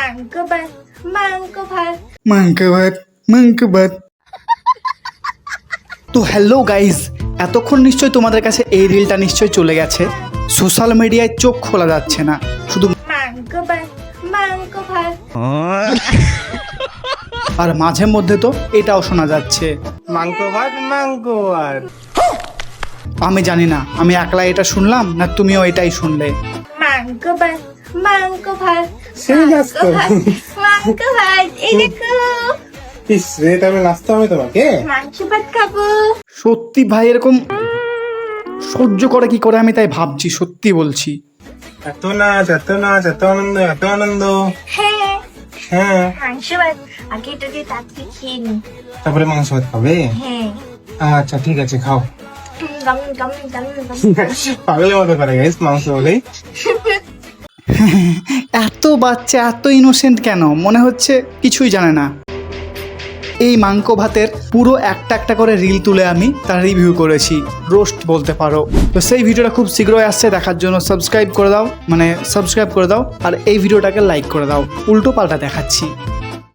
মাংস ভাত মাংস ভাত মাংস ভাত মাংস ভাত। তো হ্যালো গাইজ, এতক্ষণ নিশ্চয়ই তোমাদের কাছে এই রিলটা নিশ্চয়ই চলে গেছে। সোশ্যাল মিডিয়ায় চোখ খোলা যাচ্ছে না, শুধু মাংস ভাত মাংস ভাত। আর মাঝে মধ্যে তো এটাও শোনা যাচ্ছে। মাংস ভাত মাংস ভাত। আমি জানি না আমি একলা এটা শুনলাম না তুমিও এটাই শুনলে। মাংস ভাত মাংস ভাত সেই নাচ করো। মাংস ভাত। এই দেখো ইস রে, তাহলে নাচতে হবে তোমাকে। মাংস ভাত খাবো। সত্যি ভাই, এরকম সহ্য করে কি করে আমি তাই ভাবছি, সত্যি বলছি। এত নাচ এত নাচ এত আনন্দ এত আনন্দ। হ্যাঁ হ্যাঁ, মাংস ভাত আগে এটা দিয়ে তাড়াতাড়ি খেয়ে নি। তারপরে মাংস ভাত খাবে। হ্যাঁ আচ্ছা ঠিক আছে, খাও। গাম গাম গাম গাম। পাগলের মতো করে গাইস মাংস বলেই। এত বাচ্চা এত ইনোসেন্ট কেন, মনে হচ্ছে কিছুই জানে না। এই মাংস ভাতের পুরো একটা একটা করে রিল তুলে আমি তার রিভিউ করেছি, রোস্ট বলতে পারো। তো সেই ভিডিওটা খুব শীঘ্রই আসছে, দেখার জন্য সাবস্ক্রাইব করে দাও আর এই ভিডিওটাকে লাইক করে দাও, উল্টো পাল্টা দেখাচ্ছি।